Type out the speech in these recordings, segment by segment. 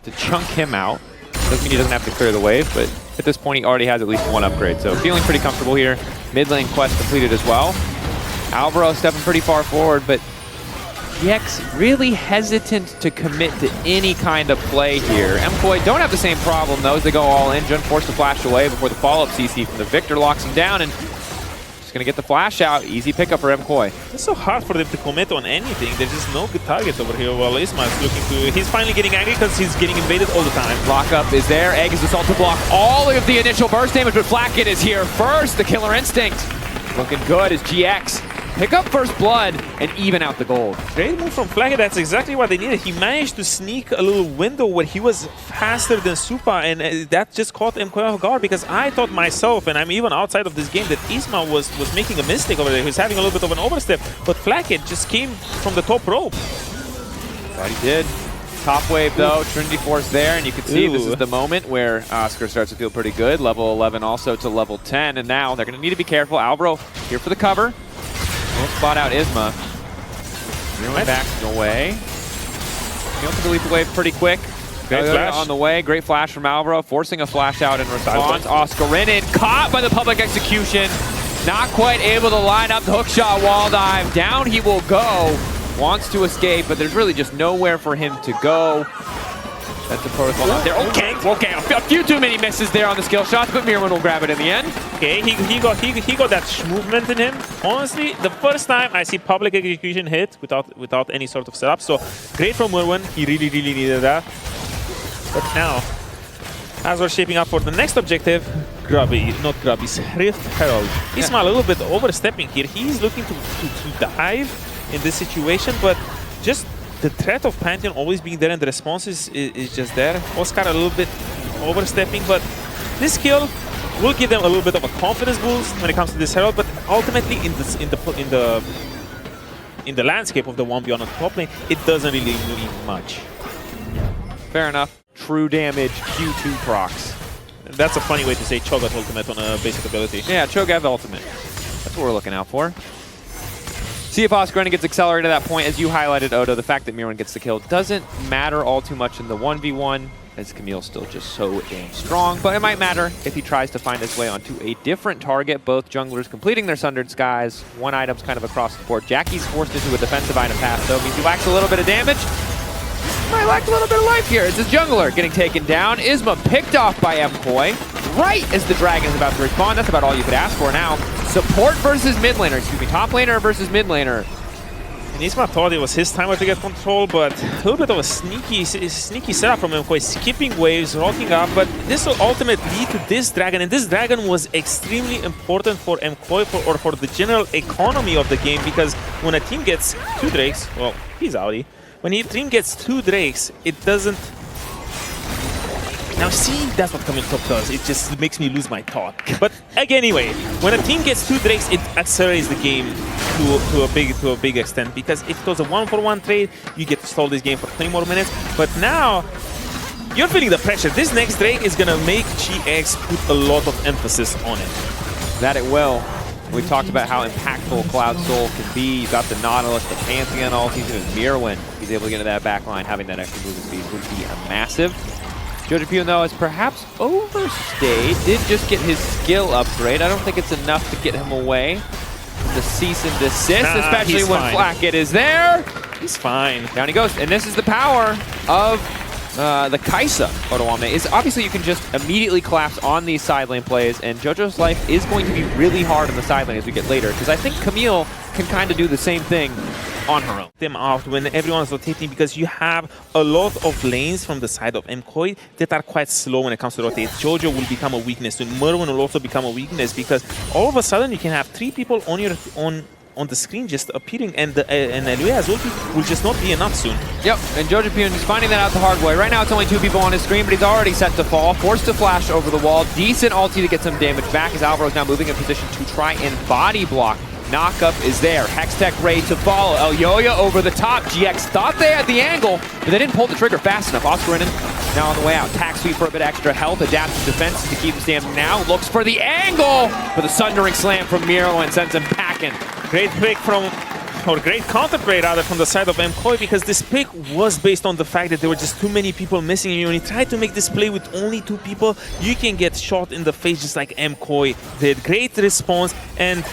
to chunk him out. Doesn't mean he doesn't have to clear the wave, but at this point he already has at least one upgrade. So feeling pretty comfortable here. Mid lane quest completed as well. Alvaro stepping pretty far forward, but GX really hesitant to commit to any kind of play here. MKOI don't have the same problem though as they go all in. Jun forced to flash away before the follow-up CC from the Victor locks him down, and just gonna get the flash out. Easy pickup for MKOI. It's so hard for them to commit on anything. There's just no good targets over here. Well, Isma is looking to... He's finally getting angry because he's getting invaded all the time. Lockup is there. Egg is assault to block all of the initial burst damage, but Flacket is here first. The killer instinct looking good as GX pick up first blood and even out the gold. Great move from Flacket. That's exactly what they needed. He managed to sneak a little window where he was faster than Supa, and that just caught MKOI off guard, because I thought myself, and I'm even outside of this game, that Isma was making a mistake over there. He was having a little bit of an overstep, but Flacket just came from the top rope. But he did. Top wave though, Trinity Force there, and you can see this is the moment where Oscar starts to feel pretty good. Level 11 also to level 10, and now they're going to need to be careful. Alvaro here for the cover. We'll spot out Isma. Really backing away. He wants to delete the wave pretty quick. Great flash on the way. Great flash from Alvaro, forcing a flash out in response. Oscarinin caught by the public execution. Not quite able to line up the hookshot wall dive. Down he will go. Wants to escape, but there's really just nowhere for him to go. That's the protocol out there. Okay, a few too many misses there on the skill shots, but Mirwin will grab it in the end. Okay, he got that movement in him. Honestly, the first time I see public execution hit without any sort of setup. So great from Mirwin. He really needed that. But now, as we're shaping up for the next objective, Rift Herald. Isma a little bit overstepping here. He's looking to dive in this situation, but just the threat of Pantheon always being there and the response is just there. Oscar a little bit overstepping, but this kill will give them a little bit of a confidence boost when it comes to this Herald. But ultimately, in the landscape of the 1v1 on the top lane, it doesn't really mean much. Fair enough. True damage Q2 procs. That's a funny way to say Cho'Gath ultimate on a basic ability. Yeah, Cho'Gath ultimate. That's what we're looking out for. See if Oscarinin gets accelerated at that point. As you highlighted, Odo, the fact that Mirwin gets the kill doesn't matter all too much in the 1v1, as Camille's still just so damn strong. But it might matter if he tries to find his way onto a different target. Both junglers completing their Sundered Skies. One item's kind of across the board. Jackie's forced into a defensive item pass, though. Means he lacks a little bit of damage. Might lack a little bit of life here. It's his jungler getting taken down. Isma picked off by MKOI right as the dragon is about to respawn. That's about all you could ask for now. Support versus mid laner. Excuse me, top laner versus mid laner. And Isma thought it was his time to get control, but a little bit of a sneaky setup from MKOI, skipping waves, rocking up, but this will ultimately lead to this dragon, and this dragon was extremely important for MKOI or for the general economy of the game, because when a team gets 2 Drakes, well, he's outie. When a team gets 2 Drakes, it doesn't... Now see, that's what coming top does. It just makes me lose my thought. But anyway, when a team gets 2 Drakes, it accelerates the game to a big extent, because if it was a 1-for-1 trade, you get to stall this game for 20 more minutes. But now, you're feeling the pressure. This next Drake is gonna make GX put a lot of emphasis on it. That it will. We talked about how impactful Cloud Soul can be. You've got the Nautilus, the Pantheon ultis, and Mirwin. He's able to get into that back line. Having that extra movement speed would be a massive. Jojo though, has perhaps overstayed. Did just get his skill upgrade. I don't think it's enough to get him away. The cease and desist, especially when Flacket is there. He's fine. Down he goes. And this is the power of the Kaisa Otoame. Is obviously you can just immediately collapse on these side lane plays, and JoJo's life is going to be really hard in the side lane as we get later, because I think Camille can kind of do the same thing on her own. Them out when everyone's rotating, because you have a lot of lanes from the side of MKOI that are quite slow when it comes to rotate. JoJo will become a weakness, and Merwin will also become a weakness, because all of a sudden you can have 3 people on the screen just appearing, and Eluea's ulti will just not be enough soon. Yep, and Jojo Pyun is finding that out the hard way. Right now it's only 2 people on his screen, but he's already set to fall. Forced to flash over the wall. Decent ulti to get some damage back, as Alvaro's now moving in position to try and body block. Knockup is there. Hextech ready to follow. Elyoya over the top. GX thought they had the angle, but they didn't pull the trigger fast enough. Oscarinin now on the way out. Tack sweep for a bit extra health. Adaptive defense to keep him standing now. Looks for the angle, but the sundering slam from Miro and sends him packing. Great pick from or great counterplay rather from the side of MKOI, because this pick was based on the fact that there were just too many people missing, and when you try to make this play with only 2 people, you can get shot in the face just like MKOI did. Great response, and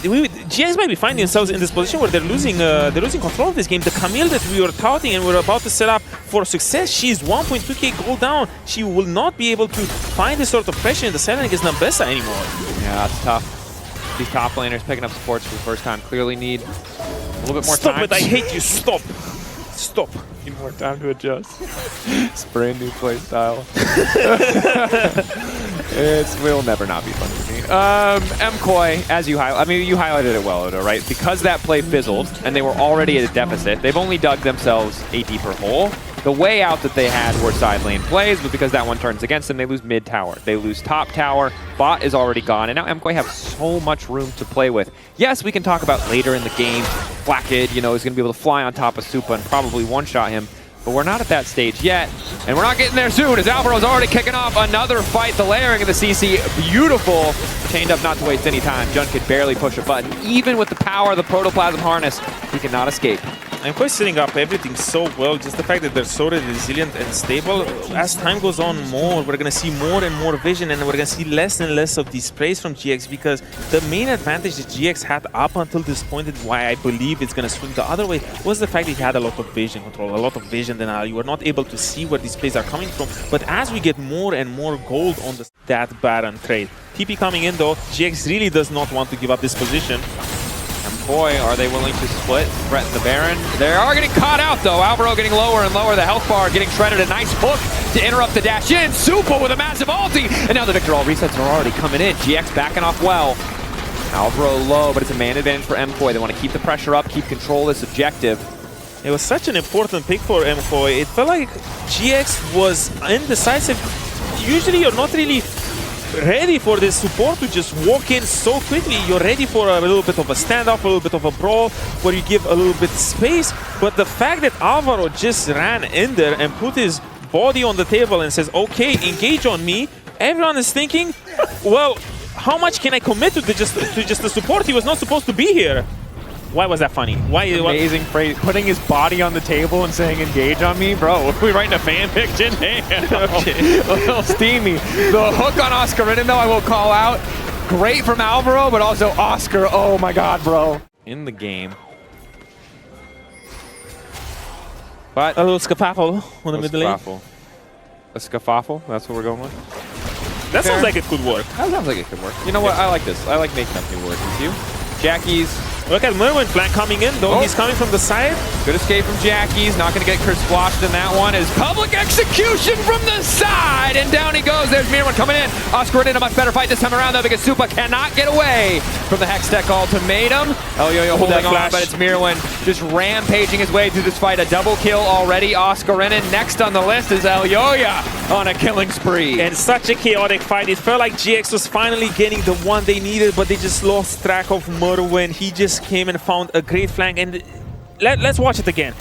GX might be finding themselves in this position where they're losing control of this game. The Camille that we were touting and we're about to set up for success, she's 1.2k gold down. She will not be able to find this sort of pressure in the side lane against Nambessa anymore. Yeah, that's tough. These top laners picking up supports for the first time clearly need a little bit more Stop time. it, I hate you, stop. Stop. Need more time to adjust. It's a brand new play style. Will never not be fun for me. MKOI, as you you highlighted it well, Odo, right? Because that play fizzled and they were already at a deficit, they've only dug themselves a deeper hole. The way out that they had were side lane plays, but because that one turns against them, they lose mid tower. They lose top tower. Bot is already gone, and now MKOI have so much room to play with. Yes, we can talk about later in the game, Blackid, is going to be able to fly on top of Supa and probably one-shot him. But we're not at that stage yet, and we're not getting there soon as Alvaro's already kicking off another fight. The layering of the CC, beautiful. Chained up not to waste any time. Jun could barely push a button. Even with the power of the Protoplasm Harness, he cannot escape. MKOI setting up everything so well, just the fact that they're so resilient and stable. As time goes on more, we're going to see more and more vision, and we're going to see less and less of these sprays from GX, because the main advantage that GX had up until this point, and why I believe it's going to swing the other way, was the fact that he had a lot of vision control, a lot of vision. Then you were not able to see where these plays are coming from. But as we get more and more gold on that Baron trade, TP coming in though, GX really does not want to give up this position. MKOI, are they willing to split, threaten the Baron? They are getting caught out though. Alvaro getting lower and lower. The health bar getting shredded. A nice hook to interrupt the dash in. Supa with a massive ulti. And now the Victor All resets are already coming in. GX backing off well. Alvaro low, but it's a man advantage for MKOI. They want to keep the pressure up, keep control of this objective. It was such an important pick for MKOI. It felt like GX was indecisive. Usually you're not really ready for this support to just walk in so quickly. You're ready for a little bit of a standoff, a little bit of a brawl, where you give a little bit space. But the fact that Alvaro just ran in there and put his body on the table and says, okay, engage on me, everyone is thinking, well, how much can I commit to just the support? He was not supposed to be here. Why was that funny? Amazing phrase. Putting his body on the table and saying engage on me? Bro, are we writing a fan fiction? Okay. A little steamy. The hook on Oscar Renin, though, I will call out. Great from Alvaro, but also Oscar. Oh my god, bro. In the game. But a little scaffle on the middle lane. A scaffle? That's what we're going with? That sounds like it could work. That sounds like it could work. You know what? I like this. I like making up new words with you. Jackie's. Look at Merwin flank coming in, though. He's coming from the side. Good escape from Jackie's. Not going to get Chris squashed in that one. Is public execution from the side. And down he goes. There's Merwin coming in. Oscar in a much better fight this time around, though, because Supa cannot get away from the Hextech ultimatum. LYON holding on, but it's Merwin just rampaging his way through this fight. A double kill already. Oscar Renin. Next on the list is LYON on a killing spree. And such a chaotic fight. It felt like GX was finally getting the one they needed, but they just lost track of Merwin. He just came and found a great flank, and let's watch it again.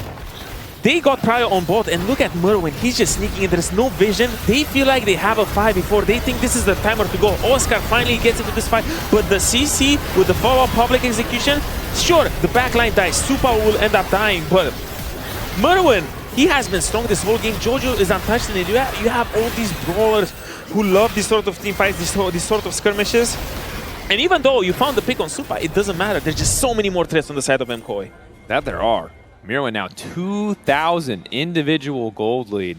They got prior on board, and look at Merwin. He's just sneaking in. There's no vision. They feel like they have a fight before. They think this is the timer to go. Oscar finally gets into this fight, but the CC with the follow-up public execution, sure, the backline dies. Supa will end up dying, but Merwin, he has been strong this whole game. Jojo is untouched, and you have all these brawlers who love this sort of team fights, these sort of skirmishes. And even though you found the pick on Supa, it doesn't matter. There's just so many more threats on the side of MKOI. That there are. Merwin now 2,000 individual gold lead.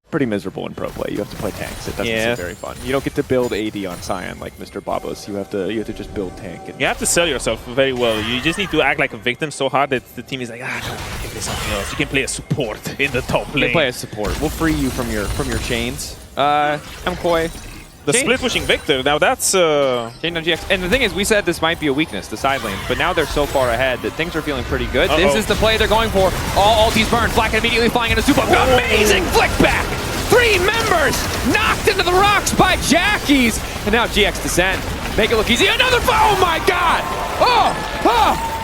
Pretty miserable in pro play. You have to play tanks. It doesn't seem very fun. You don't get to build AD on Cyan like Mr. Babos. You have to just build tank. And you have to sell yourself very well. You just need to act like a victim so hard that the team is like, come on, you can play something else. You can play a support in the top lane. You can play a support. We'll free you from your chains. MKOI. The split pushing Victor, now that's... Chain on GX. And the thing is, we said this might be a weakness, the side lane, but now they're so far ahead that things are feeling pretty good. This is the play they're going for. All ultis burned. Black immediately flying into Supa. Amazing flick back! 3 members knocked into the rocks by Jackie's. And now GX descent. Make it look easy. Another... Oh my god! Oh!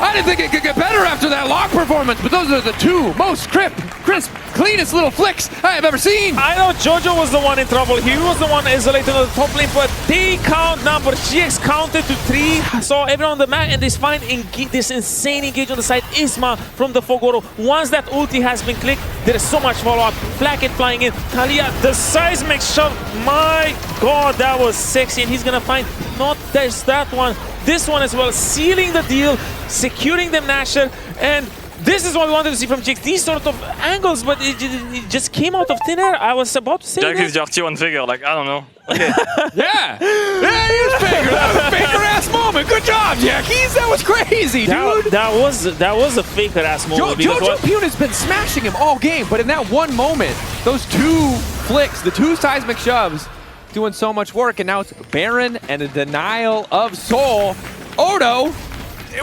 I didn't think it could get better after that lock performance, but those are the two most crisp, cleanest little flicks I have ever seen. I know Jojo was the one in trouble. He was the one isolated on the top lane, but they count numbers. GX counted to 3, saw everyone on the map, and this insane engage on the side. Isma from the Fogoro. Once that ulti has been clicked, there is so much follow-up. Flacket flying in. Talia, the seismic shot. My god, that was sexy, and he's gonna find not just that one, this one as well, sealing the deal, securing them Nasher, and this is what we wanted to see from GX, these sort of angles, but it just came out of thin air. I was about to say Jack that. is dirty on Faker, like, I don't know. Okay. Yeah, he is Faker. That was a Faker-ass moment. Good job, Jack. That was crazy, dude. That was a Faker-ass moment. Jojo Pune has been smashing him all game, but in that one moment, those two flicks, the two seismic shoves, doing so much work, and now it's Baron and a denial of soul. Odo,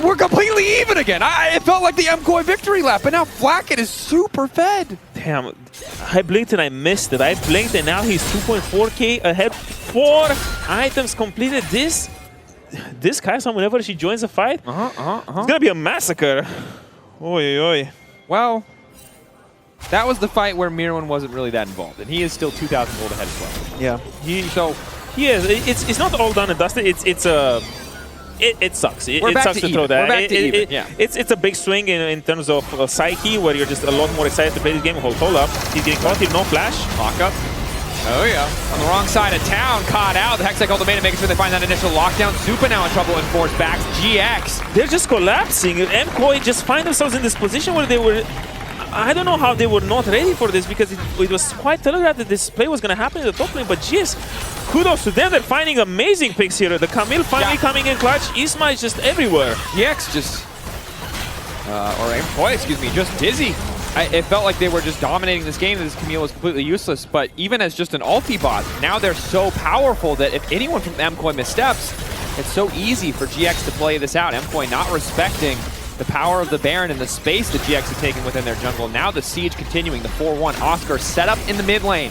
we're completely even again. It felt like the MKOI victory lap, but now Flacket is super fed. Damn, I blinked and I missed it. I blinked and now he's 2.4k ahead. 4 items completed. This Kaisa, whenever she joins a fight, it's gonna be a massacre. Oi, oi. Well, that was the fight where Mirwin wasn't really that involved, and he is still 2,000 gold ahead as well. Yeah, he is. It's not all done and dusted. It sucks. It sucks to throw that. We're back to even. Yeah. It's a big swing in terms of psyche, where you're just a lot more excited to play this game. Hold up. He's getting caught here, no flash. Lock up. Oh yeah. On the wrong side of town, caught out. The Hextech ultimate making sure they find that initial lockdown. Super now in trouble in force backs. GX. They're just collapsing. MKOI just find themselves in this position where they were. I don't know how they were not ready for this, because it was quite telegraphed that this play was going to happen in the top lane, but GX, kudos to them. They're finding amazing picks here. The Camille finally coming in clutch. Isma is just everywhere. GX just, or MKOI, excuse me, just dizzy. It felt like they were just dominating this game. This Camille was completely useless, but even as just an ulti bot, now they're so powerful that if anyone from MKOI missteps, it's so easy for GX to play this out. MKOI not respecting the power of the Baron and the space that GX have taken within their jungle. Now the siege continuing, the 4-1. Oscar set up in the mid lane.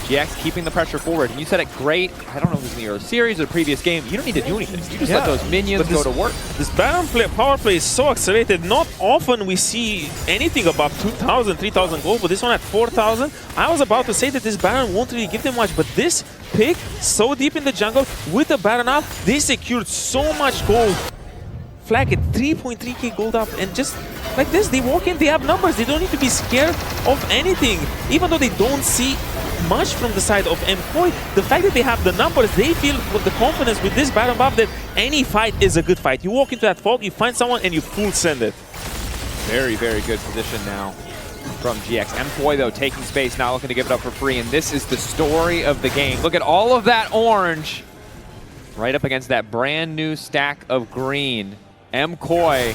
GX keeping the pressure forward. And you said it great. I don't know if it was in the early series or the previous game. You don't need to do anything. You just let those minions go to work. This Baron power play is so accelerated. Not often we see anything above 2,000, 3,000 gold, but this one at 4,000. I was about to say that this Baron won't really give them much, but this pick so deep in the jungle with the Baron up, they secured so much gold. Flag at 3.3k gold up, and just like this, they walk in, they have numbers, they don't need to be scared of anything. Even though they don't see much from the side of MKOI, the fact that they have the numbers, they feel with the confidence with this Baron buff that any fight is a good fight. You walk into that vault, you find someone, and you full send it. Very, very good position now from GX. MKOI, though, taking space, not looking to give it up for free, and this is the story of the game. Look at all of that orange right up against that brand new stack of green. MKOI,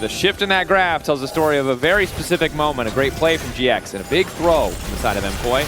the shift in that graph tells the story of a very specific moment. A great play from GX and a big throw on the side of MKOI.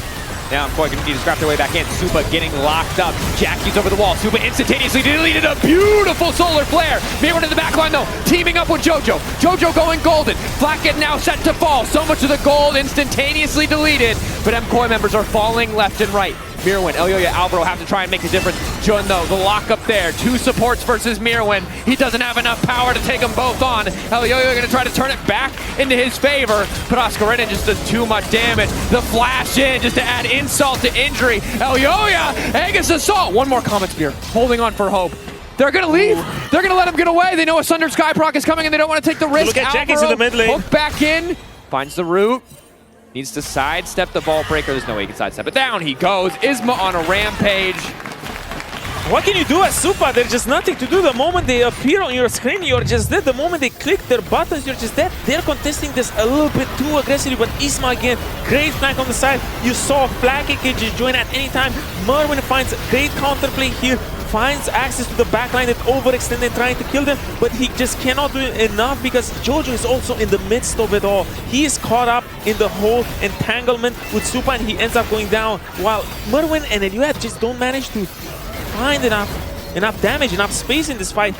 Now MKOI going to need to scrap their way back in. Supa getting locked up. Jackie's over the wall. Supa instantaneously deleted a beautiful solar flare. Mirror in the back line though, teaming up with Jojo. Jojo going golden. Flacket now set to fall. So much of the gold instantaneously deleted, but MKOI members are falling left and right. Mirwin, Elyoya, Alvaro have to try and make a difference. Jun though, the lock up there. 2 supports versus Mirwin. He doesn't have enough power to take them both on. Elyoya going to try to turn it back into his favor, but Oscarina just does too much damage. The flash in just to add insult to injury. Elyoya, Aegis Assault. One more Comet Spear, holding on for hope. They're going to leave. They're going to let him get away. They know a Sundered Skyproc is coming and they don't want to take the risk. Look at Jackie's in the mid lane. Hook back in, finds the root. Needs to sidestep the Vault Breaker. There's no way he can sidestep it. Down he goes. Isma on a rampage. What can you do as Supa? There's just nothing to do. The moment they appear on your screen, you're just dead. The moment they click their buttons, you're just dead. They're contesting this a little bit too aggressively, but Isma again, great flank on the side. You saw Flacket can just join at any time. Merwin finds great counterplay here. Finds access to the backline that overextended trying to kill them, but he just cannot do enough because Jojo is also in the midst of it all. He is caught up in the whole entanglement with Supa and he ends up going down, while Merwin and Eliuat just don't manage to find enough damage, enough space in this fight.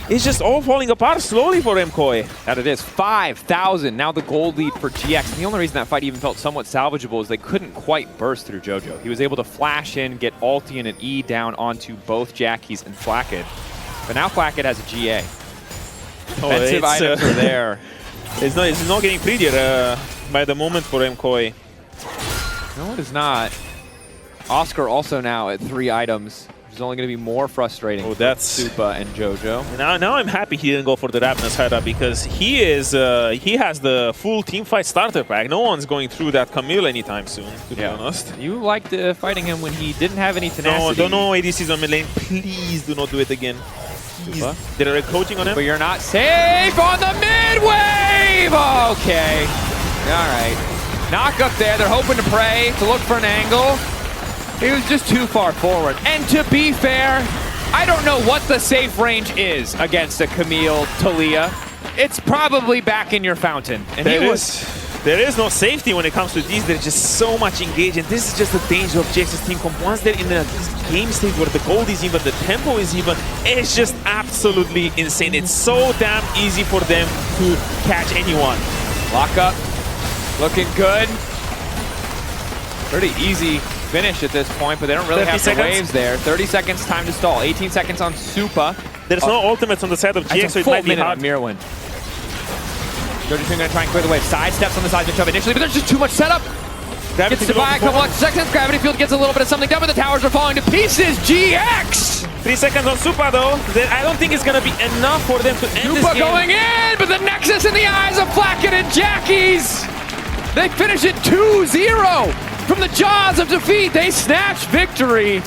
It's just all falling apart slowly for MKOI. That it is. 5,000. Now the gold lead for GX. And the only reason that fight even felt somewhat salvageable is they couldn't quite burst through Jojo. He was able to flash in, get ulti and an E down onto both Jackies and Flacket. But now Flacket has a GA. Defensive items are there. It's not getting prettier by the moment for MKOI. No, it is not. Oscar also now at 3 items. It's only going to be more frustrating. Oh, that's Supa and JoJo. Now I'm happy he didn't go for the Ravna setup because he has the full team fight starter pack. No one's going through that Camille anytime soon, to be honest. You liked fighting him when he didn't have any tenacity. No, don't know ADCs on mid lane. Please do not do it again. They're coaching on him. But you're not safe on the mid wave! Okay. All right. Knock up there. They're hoping to pray, to look for an angle. He was just too far forward. And to be fair, I don't know what the safe range is against a Camille TLAW. It's probably back in your fountain. And there is no safety when it comes to these. There's just so much engagement. This is just the danger of GX's team comp. Once they're in a game state where the gold is even, the tempo is even, it's just absolutely insane. It's so damn easy for them to catch anyone. Lock up, looking good. Pretty easy finish at this point, but they don't really have the waves there. 30 seconds time to stall. 18 seconds on Supa. There's no ultimates on the side of GX, so it might be hard. Mirwin. JoJo's going to try and clear the wave. Side steps on the side of shove initially, but there's just too much setup. Gravity gets to buy a couple extra seconds. Gravity Field gets a little bit of something done, but the towers are falling to pieces. GX! 3 seconds on Supa though. I don't think it's going to be enough for them to end this game. Supa going in, but the Nexus in the eyes of Flacket and Jackies. They finish it 2-0. From the jaws of defeat, they snatch victory.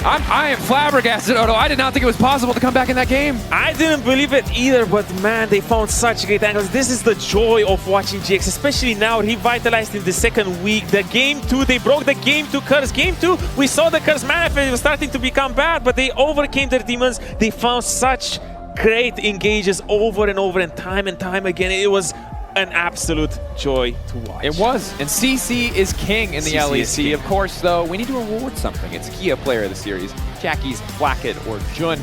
I am flabbergasted, Odo. I did not think it was possible to come back in that game. I didn't believe it either, but man, they found such great angles. This is the joy of watching GX, especially now revitalized in the second week. The Game 2, they broke the Game 2 curse. Game 2, we saw the curse manifest. It was starting to become bad, but they overcame their demons. They found such great engages over and over and time again. It was an absolute joy to watch. It was, and CC is king in the LEC. Of course, though, we need to reward something. It's Kia Player of the Series, Jackie's, Flacket, or Jun.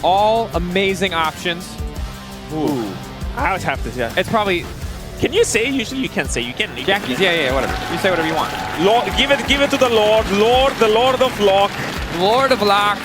All amazing options. Ooh. I would have to, yeah. It's probably... Can you say? Usually you can say. You can. Jackie's, yeah, whatever. You say whatever you want. Lord, give it to the Lord. The Lord of Lock. Lord of Lock.